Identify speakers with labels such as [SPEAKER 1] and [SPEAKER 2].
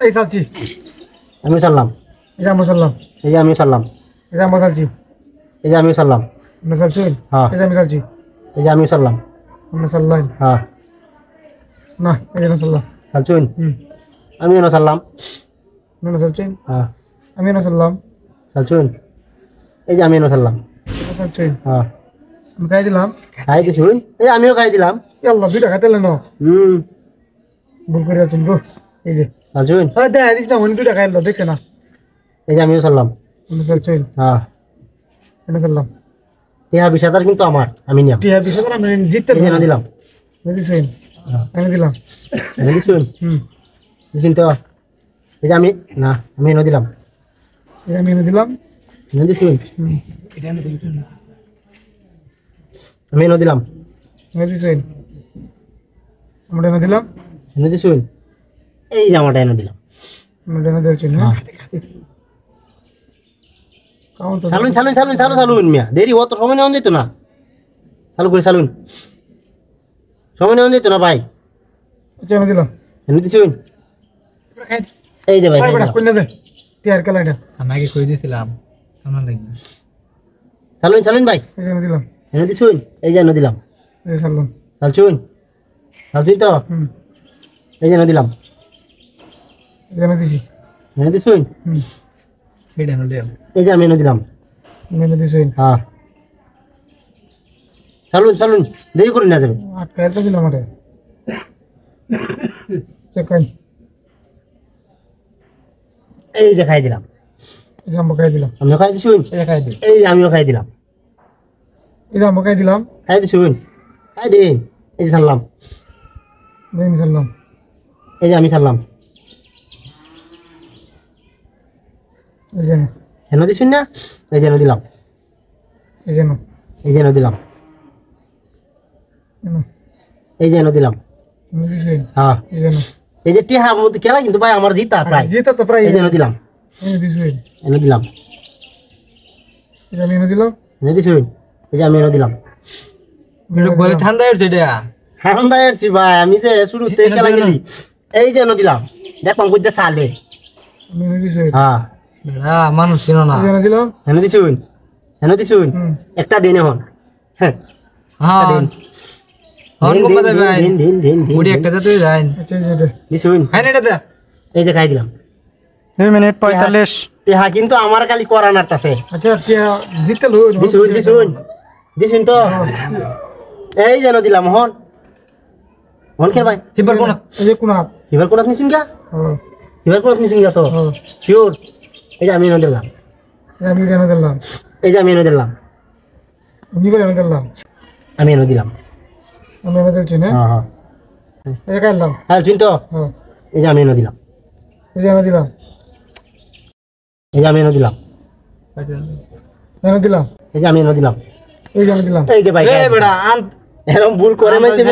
[SPEAKER 1] এই চালছি
[SPEAKER 2] আমি সারলাম
[SPEAKER 1] এই যে আমি চাললাম
[SPEAKER 2] এই যে আমি সারলাম
[SPEAKER 1] এই যে আমি চালছি
[SPEAKER 2] এই যে আমি সারলাম
[SPEAKER 1] আমি চালছি
[SPEAKER 2] হ্যাঁ
[SPEAKER 1] এই যে আমি চালছি
[SPEAKER 2] এই যে আমি সারলাম
[SPEAKER 1] আমি চাললাই
[SPEAKER 2] হ্যাঁ
[SPEAKER 1] না এই যে না চাললাম
[SPEAKER 2] সারছুন
[SPEAKER 1] হুম
[SPEAKER 2] আমি না সারলাম
[SPEAKER 1] না চালছি
[SPEAKER 2] হ্যাঁ
[SPEAKER 1] আমি না চাললাম
[SPEAKER 2] সারছুন এই যে আমি না সারলাম
[SPEAKER 1] চালছি
[SPEAKER 2] হ্যাঁ
[SPEAKER 1] আমি খাই দিলাম
[SPEAKER 2] খাই দিছুন এই আমিও খাই দিলাম
[SPEAKER 1] আল্লাহ দুইটা খাইতে না ভুল করে আছেন গো এই যে
[SPEAKER 2] সারছুন
[SPEAKER 1] হ্যাঁ দেখা দিস না উনি দুইটা খাইলো দেখছে না
[SPEAKER 2] এই যে আমিও সারলাম
[SPEAKER 1] আমি চালছি
[SPEAKER 2] হ্যাঁ
[SPEAKER 1] আমি চাললাম
[SPEAKER 2] টিয়া 20,000 কিন্তু আমার আমি নিলাম
[SPEAKER 1] টিয়া বিষয় আমি জিততে
[SPEAKER 2] এই যে না দিলাম
[SPEAKER 1] দিছেন আমি দিলাম
[SPEAKER 2] এনে দিছুন
[SPEAKER 1] হুম
[SPEAKER 2] দিছুন তো এই যে আমি না আমি এনে দিলাম
[SPEAKER 1] এই যে আমি এনে দিলাম
[SPEAKER 2] এনে দিছুন
[SPEAKER 1] হুম
[SPEAKER 2] আমি এনে দিলাম
[SPEAKER 1] এনে দিছেন আমরা এনে দিলাম
[SPEAKER 2] এনে দিছুন এই যে আমারটা এনে দিলাম
[SPEAKER 1] আমরা এনে দিয়েছেন হ্যাঁ কাউন্ট তো
[SPEAKER 2] চালুন চালুন চালুন চালু চালুন মিয়া দেরি অত সময় নেওয়া যেত না চালু করে চালুন সময় নেওয়া যেত না ভাই
[SPEAKER 1] এনে দিলাম
[SPEAKER 2] এনে দিছুন এই যে ভাই
[SPEAKER 1] আর
[SPEAKER 2] খাই
[SPEAKER 1] বেটা
[SPEAKER 2] দিলাম।
[SPEAKER 1] কই না যায় টিয়ার খেলাটা
[SPEAKER 3] আমি আগে কই দিয়েছিলাম আমার লাগবে
[SPEAKER 2] চালুন চালুন ভাই
[SPEAKER 1] এই যে এনে দিলাম
[SPEAKER 2] এনে দিছুন এই যে এনে দিলাম
[SPEAKER 1] এই যে চাললাম
[SPEAKER 2] চালছুন চালছুন তো
[SPEAKER 1] হুম
[SPEAKER 2] এই যে এনে দিলাম
[SPEAKER 1] এই যে এনে দিছি
[SPEAKER 2] এনে দিছুন
[SPEAKER 1] হুম
[SPEAKER 3] এটা হলো
[SPEAKER 2] এই যে আমি এনে দিলাম
[SPEAKER 1] আমি এনে দিছেন
[SPEAKER 2] হ্যাঁ চালুন চালুন দেরি করে না যাবে
[SPEAKER 1] আটকায় তো দিলাম আমারে চেক করেন
[SPEAKER 2] এই যে খাই দিলাম
[SPEAKER 1] এই যে আমরা খাই দিলাম
[SPEAKER 2] আমিও খাই দিছুন
[SPEAKER 3] এটা খাই দিই
[SPEAKER 2] এই যে আমিও খাই দিলাম
[SPEAKER 1] এই যে আমরা খাই দিলাম
[SPEAKER 2] খাই দিছুন খাই দিন এই যে ছাড়লাম
[SPEAKER 1] এই যে চাললাম
[SPEAKER 2] এই যে আমি ছাড়লাম
[SPEAKER 1] এই যে
[SPEAKER 2] এনে দিছুন না এই যে এনে দিলাম
[SPEAKER 1] এই যে না
[SPEAKER 2] এই যে এনে দিলাম এই যে এনে দিলাম
[SPEAKER 1] এনে দিছেন
[SPEAKER 2] হ্যাঁ
[SPEAKER 1] এই যে না
[SPEAKER 2] এই যে টিহা মধ্যে খেলা কিন্তু ভাই আমার জিতা প্রায়
[SPEAKER 1] যেটা তো প্রায়
[SPEAKER 2] এই যে এনে দিলাম
[SPEAKER 1] এনে দিছেন
[SPEAKER 2] এনে দিলাম
[SPEAKER 1] এই যে আমি এনে দিলাম
[SPEAKER 2] এনে দিছুন এই যে আমি এনে দিলাম
[SPEAKER 3] বলে ঠান্ডা হচ্ছে এটা
[SPEAKER 2] ঠান্ডা এসছি ভাই আমি যে শুরুতে খেলা গেলি এই যে এনে দিলাম দেখলাম কইতে সালে
[SPEAKER 1] আমি এনে দিছেন
[SPEAKER 2] হ্যাঁ
[SPEAKER 3] মানুষ ছিল না
[SPEAKER 1] এই যে এনে দিলাম
[SPEAKER 2] এনে দিছুন এনে দিছুন
[SPEAKER 1] হুম
[SPEAKER 2] একটা দিন এখন হ্যাঁ
[SPEAKER 3] হ্যাঁ
[SPEAKER 2] দিন
[SPEAKER 3] হন কো পাতা ভাই
[SPEAKER 2] দিন দিন দিন দিন
[SPEAKER 3] ওডি একটা দিতে যাই
[SPEAKER 1] আচ্ছা এই যে এটা
[SPEAKER 2] দিছুন
[SPEAKER 3] খাই না এটা দে
[SPEAKER 2] এই যে খাই দিলাম
[SPEAKER 1] 2 মিনিট 45
[SPEAKER 2] টিহা কিন্তু আমার খালি করানার আছে
[SPEAKER 1] আচ্ছা টিয়া জিততে লো
[SPEAKER 2] দিছুন দিছুন দিছুন তো এই যেন দিলাম হন হন কে ভাই
[SPEAKER 3] হিবার কোন
[SPEAKER 1] এই যে কোনা
[SPEAKER 2] এবার কোন নিছুন গা
[SPEAKER 1] হ্যাঁ
[SPEAKER 2] এবার কোন নিছুন গা তো
[SPEAKER 1] হ্যাঁ
[SPEAKER 2] শিওর এই যে আমি এনে দিলাম
[SPEAKER 1] এই আমি এনে দিলাম
[SPEAKER 2] এই যে আমি এনে দিলাম
[SPEAKER 1] আমি এনে দিলাম
[SPEAKER 2] আমি এনে দিলাম
[SPEAKER 1] আমি এনে দিচ্ছি না
[SPEAKER 2] হ্যাঁ হ্যাঁ
[SPEAKER 1] এই যে খাইলাম
[SPEAKER 2] হ্যাঁ শুন তো
[SPEAKER 1] হ্যাঁ
[SPEAKER 2] এই যে আমি এনে দিলাম
[SPEAKER 1] এই যে এনে দিলাম
[SPEAKER 2] এই যে আমি এনে দিলাম
[SPEAKER 1] এনে দিলাম
[SPEAKER 2] এই যে আমি এনে দিলাম
[SPEAKER 1] এই যে এনে দিলাম
[SPEAKER 2] এই যে ভাই
[SPEAKER 3] এ বেড়া আন
[SPEAKER 2] এরকম ভুল করে মাইছে